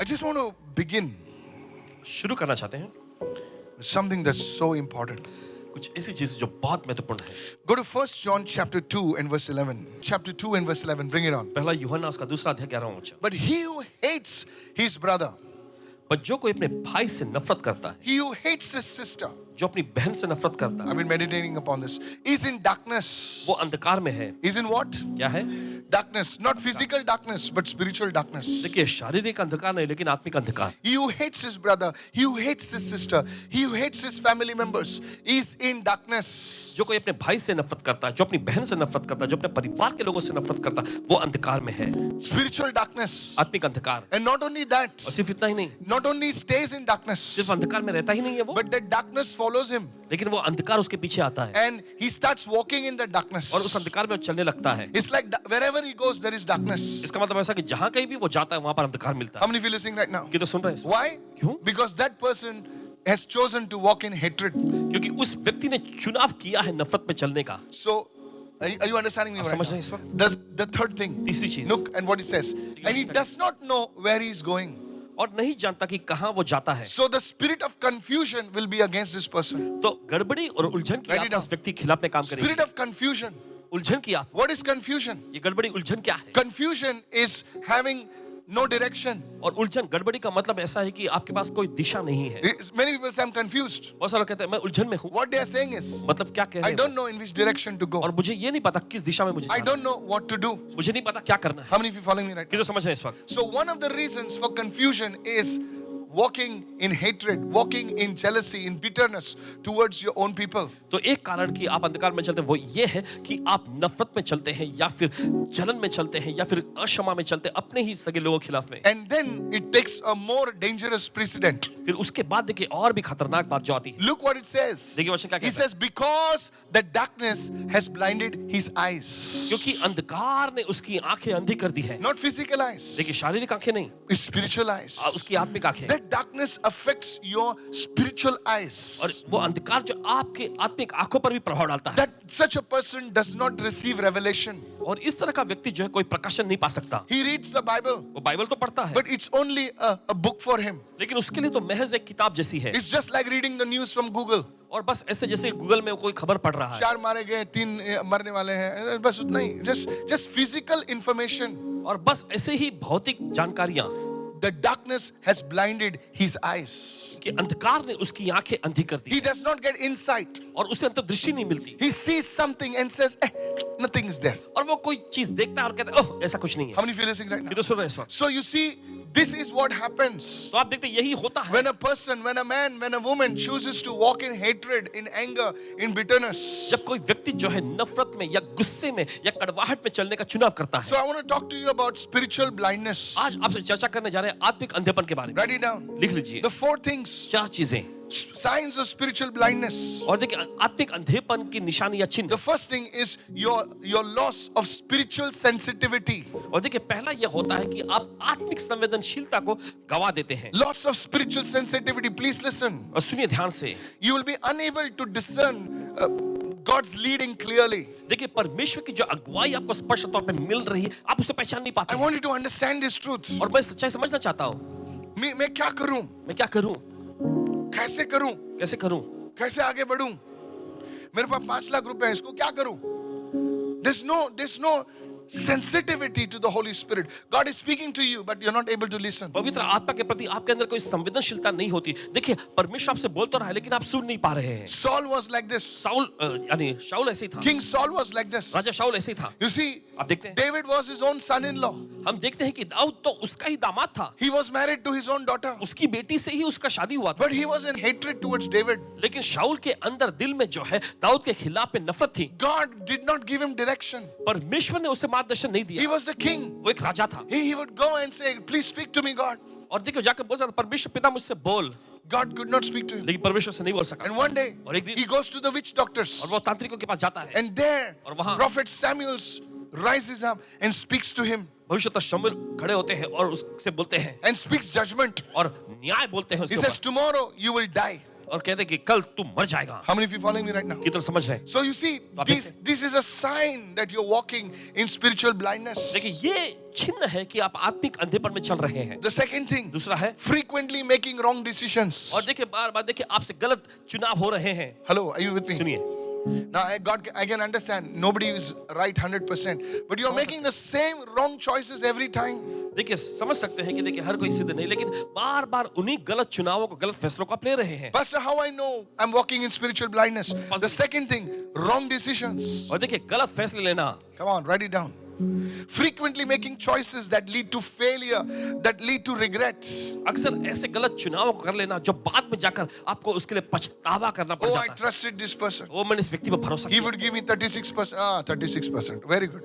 I just want to begin शुरू करना चाहते हैं with something that's so important. कुछ ऐसी चीज जो बहुत महत्वपूर्ण है। Go to 1 John chapter 2 and verse 11. Chapter 2 and verse 11. Bring it on. पहला यूहन्ना उसका दूसरा अध्याय 11वां वचन। But he who hates his brother, पर जो कोई अपने भाई से नफरत करता है, he who hates his sister, जो अपनी बहन से नफरत करता है, I've been meditating upon this, is in darkness. वो अंधकार में है। Is in what? क्या है? Darkness. Not physical darkness, but spiritual darkness. देखिए शारीरिक अंधकार नहीं लेकिन आत्मिक अंधकार। He who hates his brother, he who hates his sister, he who hates his family members, is in darkness. जो कोई अपने भाई से नफरत करता है, जो अपनी बहन से नफरत करता है, जो अपने परिवार के लोगों से नफरत करता है, वो अंधकार में है। Spiritual darkness. आत्मिक अंधकार। And not only that, और सिर्फ इतना ही नहीं, not only stays in darkness, सिर्फ अंधकार में रहता ही नहीं है वो, but that darkness follows him. लेकिन वो अंधकार उसके पीछे आता है And he starts walking in the darkness. और उस अंधकार में वो चलने लगता है। It's like wherever he goes, there is darkness. इसका मतलब ऐसा कि जहां कहीं भी वो जाता है वहां पर अंधकार मिलता How है। many of you listening right now? ये तो सुन रहे हैं? Why? क्यों? Because that person has chosen to walk in hatred. क्योंकि उस व्यक्ति ने चुनाव किया है नफरत में चलने का। So, are you understanding me आप right समझ रहे now? हैं इस वक्त? The third thing. तीसरी चीज, Look and what he says. And he does not know where he is going. और नहीं जानता कि कहां वो जाता है। So the spirit of confusion will be against this person. तो गड़बड़ी और उलझन की Write it आत्मा उस down. व्यक्ति के खिलाफ में काम करेगी। Spirit of confusion. उलझन की आत्मा, What is confusion? ये गड़बड़ी उलझन क्या है? Confusion is having no direction. और उलझन गड़बड़ी का मतलब ऐसा है कि आपके पास कोई दिशा नहीं है। Many people say I'm confused. बहुत सारे लोग कहते हैं मैं उलझन में हूँ। What they are saying is, मतलब क्या कह I रहे हैं? don't know in which direction to go. और मुझे ये नहीं पता किस दिशा में मुझे I जाना don't know what to do. है। मुझे नहीं पता क्या करना है। How many of you following me right ये now? तो समझ रहे हैं इस वक्त। So one of the reasons for confusion is walking in hatred, walking in jealousy, in bitterness towards your own people. तो एक कारण कि आप अंधकार में चलते हैं वो ये है कि आप नफरत में चलते हैं या फिर जलन में चलते हैं या फिर अक्षमा में चलते हैं अपने ही सगे लोगों के खिलाफ में। And then it takes a more dangerous precedent. फिर उसके बाद देखिए और भी खतरनाक बात जो आती है। Look what it says. देखिए वचन क्या He कहता है? says, because the darkness has blinded his eyes. क्योंकि अंधकार ने उसकी आंखें अंधी कर दी है। Not physical eyes, देखिए शारीरिक आंखें नहीं, it's spiritual eyes. उसकी आत्मिक आंखें। That darkness affects your spiritual eyes. और वो अंधकार जो आपके आत्मिक आंखों पर भी प्रभाव डालता है। That such a person does not receive revelation. और इस तरह का व्यक्ति जो है कोई प्रकाशन नहीं पा सकता। He reads the Bible, वो बाइबल तो पढ़ता है, but it's only a book for him. लेकिन उसके लिए तो महज एक किताब जैसी है। It's just like reading the news from Google. और बस ऐसे जैसे गूगल में कोई खबर पढ़ रहा है। 4 मारे गए, 3 मरने वाले हैं, बस उतना ही. Just physical information. और बस ऐसे ही भौतिक जानकारियां The darkness has blinded his eyes. कि अंधकार ने उसकी आंखें अंधी कर दी He does not get insight. और उसे अंतर्दृष्टि नहीं मिलती। He sees something and says, nothing is there. और वो कोई चीज देखता है और कहता है ओह ऐसा कुछ नहीं है। How many of you listening right ये now? तो सुन रहे हैं इस वक्त। So you see, this is what happens तो आप देखते हैं यही होता है when a person, when a man, when a woman chooses to walk in hatred, in anger, in bitterness. जब कोई व्यक्ति जो है नफरत में या गुस्से में या कड़वाहट में चलने का चुनाव करता है। So I want to talk to you about spiritual blindness. आज आपसे चर्चा करने जा रहे हैं आत्मिक अंधेपन के बारे में। Write it down. लिख लीजिए The 4 things, 4 चीजें। signs of spiritual blindness. और देखिए आत्मिक अंधेपन की निशानी या चिन्ह। The first thing is your loss of spiritual sensitivity. और देखिए पहला यह होता है कि आप आत्मिक संवेदनशीलता को गवा देते हैं। Loss of spiritual sensitivity. Please listen. और सुनिए ध्यान से, You will be unable to discern God's leading clearly. देखिए परमेश्वर की जो अगुवाई आपको स्पष्ट तौर पे मिल रही है आप उसे पहचान नहीं I पाते। want you to understand this truth. और मैं सच्चाई समझना चाहता हूँ। मैं क्या करूं? मैं क्या करूं? कैसे करूं? कैसे करूं? कैसे आगे बढ़ूं? मेरे पास 5 लाख रुपए हैं, इसको क्या करूं? There's no sensitivity to the Holy Spirit. God is speaking to you, but you're not able to listen. पवित्र आत्मा के प्रति आपके अंदर कोई संवेदनशीलता नहीं होती। देखिए परमेश्वर आपसे बोल तो रहा है लेकिन आप सुन नहीं पा रहे हैं। Saul was like this. शाऊल यानी शाऊल ऐसे ही था। King Saul was like this. राजा शाऊल ऐसे ही था। You see, आप देखते हैं David was his own son-in-law. हम देखते हैं कि दाऊद तो उसका ही दामाद था। He was married to his own daughter. उसकी बेटी से ही उसका शादी हुआ था। But he was in hatred towards David. लेकिन शाऊल के अंदर दिल में जो है दाऊद के खिलाफ में नफरत थी। God did not give him direction. परमेश्वर ने उसे मार्गदर्शन नहीं He दिया। was the king. वो एक राजा था। He would go and say, please speak to me, God. और देखो जाकर बोल सकता परमेश्वर पिता मुझसे बोल, God could not speak to him. लेकिन परमेश्वर से नहीं बोल सका। And one day, और एक दिन he goes to the witch doctors. और वो तांत्रिकों के पास जाता है And there, और वहाँ Prophet Samuel rises up and speaks to him भविष्यद्वक्ता शमूएल खड़े होते हैं और उससे बोलते हैं and speaks judgment. और न्याय बोलते हैं He उसके says, ऊपर। tomorrow you will die. और कहते हैं कि कल तू मर जाएगा। How many of you following me right now? कितना समझ रहे हैं? So you see, आप this is a sign that you're walking in spiritual blindness. देखिए ये चिन्ह है कि आप आत्मिक अंधेपन में चल रहे हैं। The second thing, दूसरा है, frequently making wrong decisions. और देखिए बार बार देखिए आपसे गलत चुनाव हो रहे हैं। Hello, are you with me? सुनिए, Now, I can understand nobody is right 100%, but you're making the same wrong choices every time. देखिए समझ सकते हैं कि देखिए हर कोई सिद्ध नहीं, लेकिन बार बार उन्हीं गलत चुनावों को, गलत फैसलों को आप ले रहे हैं। Pastor, how I know I'm walking in spiritual blindness? The second thing, wrong decisions. और देखिए गलत फैसले लेना, Come on, write it down. Frequently making choices that lead to failure, that lead to regret. अक्सर ऐसे गलत चुनावों को कर लेना जो बाद में जाकर आपको उसके लिए पछतावा करना पड़ Oh, I जाता है। trusted this person. वो मैंने इस व्यक्ति पर भरोसा He किया। would give me 36%. 36%. Very good.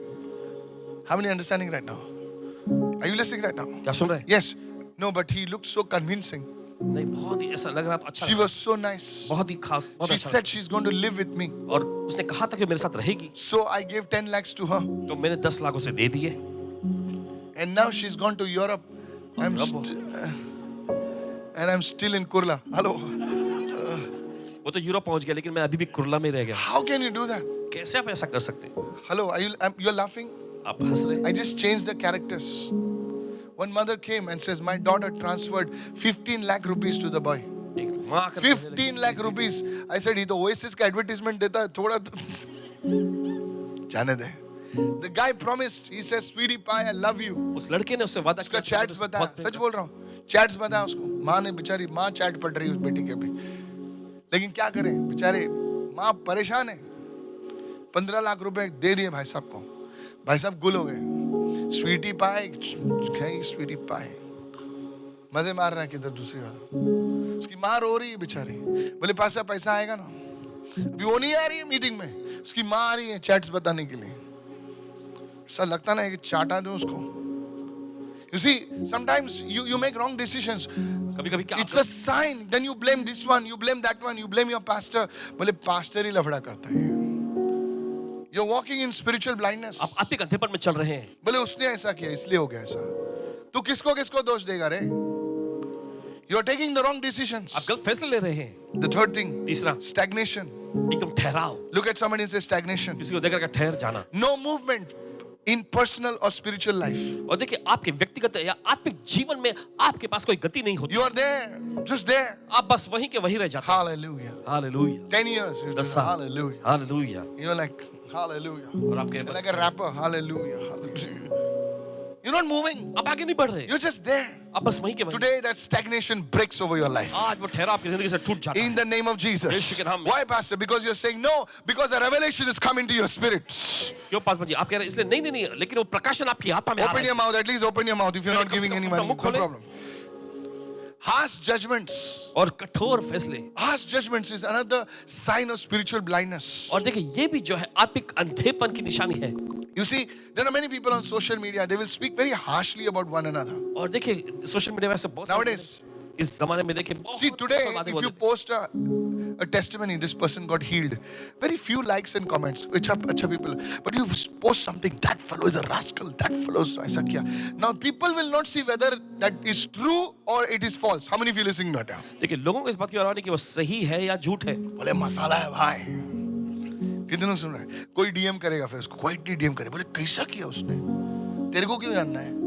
How many understanding right now? Are you listening right now? क्या सुन रहे हैं? Yes. No, but he looked so convincing. नहीं, बहुत ही ऐसा लग रहा था, अच्छा She लगा। was so nice. बहुत ही खास, बहुत She अच्छा said she's going to live with me. लगा। और उसने कहा था कि मेरे साथ रहेगी, So I gave 10 lakhs to her. तो मैंने 10 लाख उसे दे दिए। And now she's gone to Europe. I'm and I'm still in Kurla. Hello. वो तो यूरोप पहुंच गया, लेकिन मैं अभी भी कुर्ला में रह गया। How can you do that? कैसे आप ऐसा कर सकते हैं? Hello. You're laughing? आप हंस रहे हैं? I just changed the characters. One mother came and says, my daughter transferred 15 lakh rupees to the boy. एक माँ आकर कहने लगी, 15 lakh rupees. I said, he तो Oasis का advertisement देता है, थोड़ा जाने दे. The guy promised. He says, sweetie pie, I love you. उस लड़के ने उससे वादा उसका किया, चैट्स बताया, सच बोल रहा हूँ, चैट्स बताया उसको। माँ ने बेचारी माँ चैट पढ़ रही है उस बेटी के भी, लेकिन क्या करें बेचारे, माँ परेशान है। 15 लाख रुपए दे दिए भाई साहब को, भाई साहब गुल हो गए। स्वीटी पाए, खाई स्वीटी पाए, मजे मार रहा है किधर दूसरी बात। उसकी माँ रो रही है बेचारी, बोले पास पैसा आएगा ना, अभी वो नहीं आ रही है मीटिंग में, उसकी माँ आ रही है चैट्स बताने के लिए। ऐसा लगता ना है कि चाटा दो उसको। You see, sometimes you make wrong decisions. कभी-कभी क्या It's a sign. Then you blame this one, you blame that one, you blame your pastor. बोले pastor ही लफड़ा करता है। You're walking in spiritual blindness. आप आत्मिक अंधेपन में चल रहे हैं। बोले उसने ऐसा किया इसलिए हो गया ऐसा। तू किसको किसको दोष देगा रे? You're taking the wrong decisions. आप गलत फैसले ले रहे हैं। The third thing, तीसरा, stagnation. एकदम ठहराव। Look at somebody and say stagnation. किसी को देखकर ठहर जाना। No movement in personal or spiritual life. और देखिए आपके व्यक्तिगत या आत्मिक जीवन में आपके पास कोई गति नहीं होती। You are there, just there. आप बस वहीं के वहीं रह जाते हैं। Hallelujah. Hallelujah, 10 years. You do 10 साल। hallelujah. Hallelujah. You're like, hallelujah. और आपके You're बस like a rapper. Hallelujah. Hallelujah. You're not moving. आप आगे नहीं बढ़ रहे। You're just there. आप बस वहीं के वहीं। Today, that stagnation breaks over your life. आज वो ठहराव आपकी जिंदगी से टूट जाता In है। the name of Jesus. यीशु के नाम में। Why, Pastor? Because you're saying no. Because the revelation is coming to your spirit. क्यों पास जी आप कह रहे हैं इसलिए नहीं नहीं नहीं, लेकिन वो प्रकाशन आपकी आत्मा में आ रहा Open है। your mouth. At least open your mouth if you're not giving any money. No problem. Harsh judgments. और कठोर फैसले। Harsh judgments is another sign of spiritual blindness. और देखिए ये भी जो है आत्मिक अंधेपन की निशानी है। You see, there are many people on social media. They will speak very harshly about one another. और देखिए सोशल मीडिया में ऐसे बहुत Nowadays, इस जमाने में देखिए see today, if you post a testimony, this person got healed. Very few likes and comments, which are acha people. But you post something, that fellow is a rascal. That fellow is aisa kiya. Now people will not see whether that is true or it is false. How many of you listening to that? देखिए लोगों को इस बात की परवाह नहीं कि वो सही है या झूठ है। बोले मसाला है भाई। कितने लोग सुन रहे हैं? कोई डीएम करेगा फिर उसको, क्वाइटली डीएम करे, बोले कैसा किया उसने? तेरे को क्यों जानना है?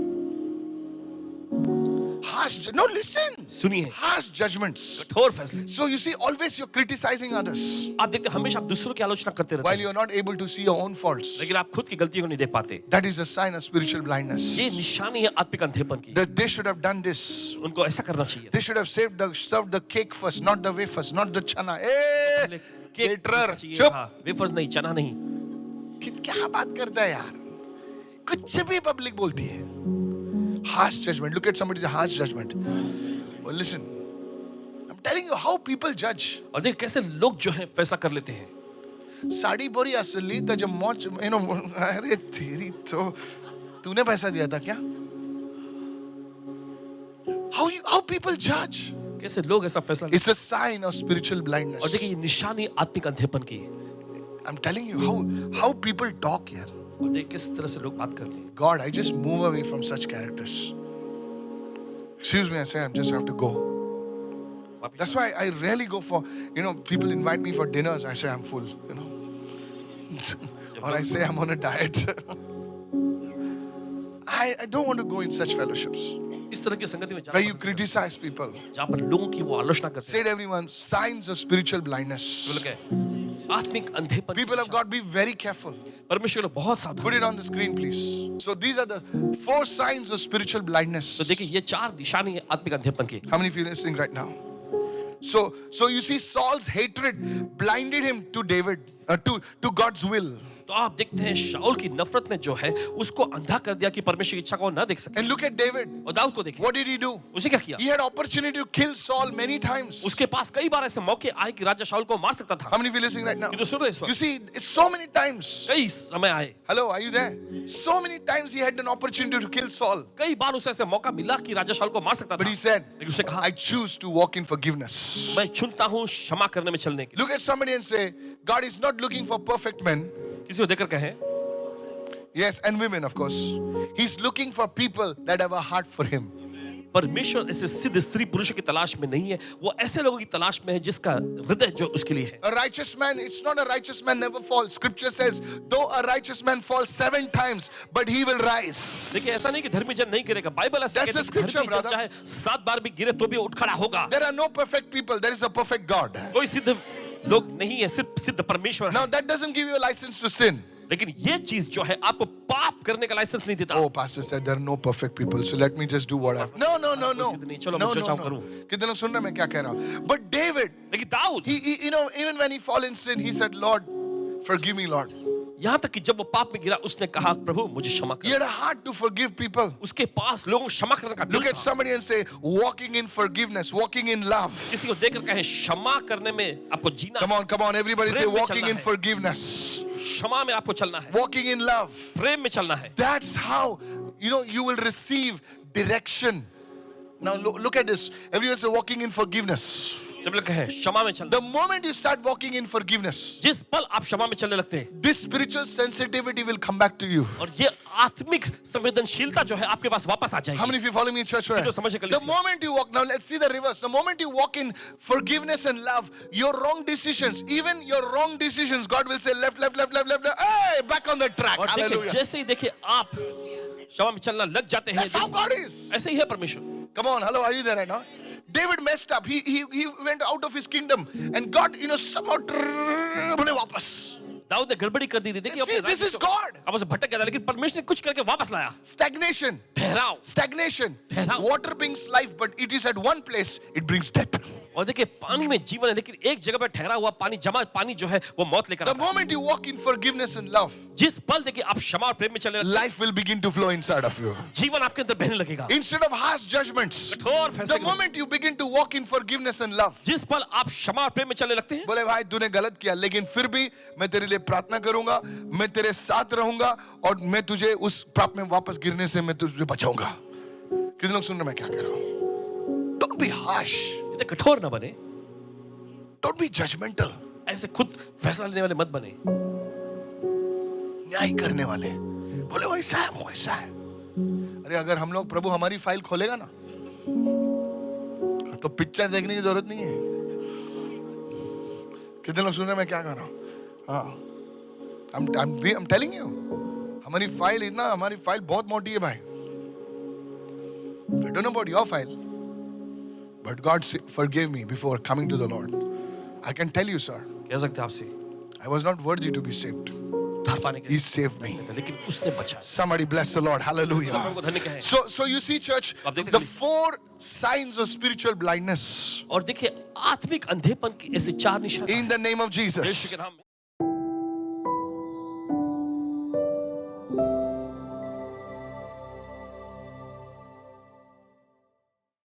Harsh, no, listen. सुनिए, Harsh judgments. कठोर फैसले। So you see, always you're criticizing others आप देखते हैं हमेशा आप दूसरों की आलोचना करते रहते while हैं, you're not able to see your own faults. लेकिन आप खुद की गलतियों को नहीं देख पाते। That is a sign of spiritual blindness. ये निशानी है आत्मिक अंधेपन की। That they should have done this. उनको ऐसा करना चाहिए। They should have served the cake first, not the wafers, not the chana. Hey, पहले केक caterer, चाहिए चुप. था, वेफर्स नहीं, चना नहीं। क्या बात करता है यार? कुछ भी पब्लिक बोलती है. Harsh judgment. Look at somebody's harsh judgment. Well, listen. I'm telling you how people judge. और देख कैसे लोग जो है फैसला कर लेते हैं। साड़ी बोरी असली था जब मौज, अरे तेरी तो तूने पैसा दिया था क्या? How people judge? कैसे लोग ऐसा फैसला It's a sign of spiritual और blindness. देखिए ये निशानी आत्मिक अंधेपन की। I'm telling you how people talk here. और देख किस तरह से लोग बात करते हैं। God, I just move away from such characters. Excuse me, I say I just have to go. माफी That's why I rarely go for, people invite me for dinners. I say I'm full, or I say I'm on a diet. I don't want to go in such fellowships इस तरह की संगति में where you जाना criticize people. जहाँ पर लोगों की वो आलोचना करते Say हैं to everyone, signs of spiritual blindness. बोल के आत्मिक अंधेपन People of God, be very careful. परमेश्वर लोग बहुत सावधान Put it on the screen, please. So these are the 4 signs of spiritual blindness. तो देखिए ये 4 निशानी है आत्मिक अंधेपन की How many of you are listening right now? So you see, Saul's hatred blinded him to David, to God's will. तो आप देखते हैं शाऊल की नफरत ने जो है उसको अंधा कर दिया कि परमेश्वर की इच्छा को ना देख सके And look at David. और दाऊद को देखिए What did he do? उसे क्या किया He had opportunity to kill Saul many times. उसके पास कई बार ऐसे मौके आए कि राजा शाऊल को मार सकता था How many of you are listening right now? ये तो सुन रहे हैं इस You वक्त see, it's so many times. कई समय आए Hello, are you there? So many times he had an opportunity to kill Saul. कई बार उसे ऐसे मौका मिला कि राजा शाऊल को मार सकता But था he said, लेकिन उसने कहा I choose to walk in forgiveness. मैं चुनता हूँ क्षमा करने में चलने के लिए Look at somebody and say, God is not looking for perfect men. किसी को देखकर कहे Yes, and women, of course. He's looking for people that have a heart for him. परमेश्वर ऐसे सिद्ध स्त्री पुरुषों की तलाश में नहीं है वो ऐसे लोगों की तलाश में है जिसका हृदय जो उसके लिए है A righteous man, it's not a righteous man never falls. Scripture says, though a righteous man falls 7 times, but he will rise. देखिए ऐसा नहीं कि धर्मी जन नहीं गिरेगा बाइबल ऐसा That's कहती the scripture, है धर्मी जन brother. चाहे 7 बार भी गिरे तो भी उठ खड़ा होगा There are no perfect people. There is a perfect God. कोई सिद्ध लोग नहीं है सिर्फ सिद्ध परमेश्वर है Now that doesn't give you a license to sin. लेकिन ये चीज जो है आपको पाप करने का लाइसेंस नहीं देता Oh, pastor said there are no perfect people, so let me just do what I. No. सिद्ध नहीं, चलो, मैं जो चाहूं करूं। कितने लोग सुन रहे हैं मैं क्या कह रहा हूं? But David, लेकिन Dawood he even when he fall in sin, he said, Lord, forgive me, Lord. यहाँ तक कि जब वो पाप में गिरा उसने कहा प्रभु मुझे क्षमा He कर had a heart to forgive people. उसके पास लोगों को क्षमा करने का दिल Look at था somebody and say, walking in forgiveness, walking in love. किसी को देखकर कहे क्षमा करने में आपको जीना Come on, everybody say, प्रेम में walking चलना in है। forgiveness, क्षमा में आपको चलना है walking in love. प्रेम में चलना है That's how, you will receive direction. Now look at this. Everyone say, walking in forgiveness. सब लोग कहे क्षमा में चलना The moment you start walking in forgiveness, जिस पल आप क्षमा में चलने लगते हैं this spiritual sensitivity will come back to you. और ये आत्मिक संवेदनशीलता जो है आपके पास वापस आ How जाएगी many of you follow me in church? Right? जो समझ के The लिए moment you walk, now let's see the reverse. The moment you walk in forgiveness and love, your wrong decisions, even your wrong decisions, God will say left, hey, back on the track. और देखिए Hallelujah. जैसे ही देखिए आप क्षमा में चलना लग जाते हैं That's how God is. ऐसे ही है परमेश्वर Come on, hello, are you there right now? David messed up. He went out of his kingdom, and God, somehow बोले वापस. दाऊद ने गड़बड़ी कर दी थी देखिए See, अपने this राज्य is को- God. अब उसे भटक गया था लेकिन परमेश्वर ने कुछ करके वापस लाया Stagnation. ठहराव Stagnation. ठहराव। Water brings life, but it is at one place, it brings death. और देखिए पानी में जीवन है लेकिन एक जगह पर ठहरा हुआ पानी जमा पानी जो है वो मौत लेकर The आता है moment you walk in forgiveness and love, जिस पल देखिए आप क्षमा और प्रेम में चलने लगते life will begin to flow inside of you. हैं, जीवन आपके अंदर बहने लगेगा Instead of harsh judgments, कठोर the फैसले moment you begin to walk in forgiveness and love, जिस पल आप क्षमा और प्रेम में चलने लगते हैं बोले भाई तूने गलत किया लेकिन फिर भी मैं तेरे लिए प्रार्थना करूंगा, मैं तेरे साथ रहूंगा और मैं तुझे उस पाप में वापस गिरने से मैं तुझे बचाऊंगा. कितने लोग सुन रहे हैं मैं क्या कह रहा हूं? Don't be harsh. इतने कठोर ना बने Don't be judgmental. ऐसे खुद फैसला लेने वाले मत बने न्याय करने वाले. बोले वैसा है वो वैसा है. अरे अगर हम लोग प्रभु हमारी फाइल खोलेगा ना तो पिक्चर देखने की जरूरत नहीं है. कितने लोग सुन रहे हैं मैं क्या कर रहा हूं? हाँ, I'm telling you, हमारी फाइल बहुत मोटी है भाई. I don't know about your file, but God forgave me before coming to the Lord. I can tell you, sir, कह सकते हैं आपसे I was not worthy to be saved. उद्धार पाने के He लिए saved me. लेकिन उसने बचाया Somebody bless the Lord. Hallelujah. प्रभु को धन्य कहें So you see, church, आप देखते the हैं 4 signs of spiritual blindness और देखिए आत्मिक अंधेपन की ऐसे 4 निशान in the name of Yeshu Jesus. के नाम में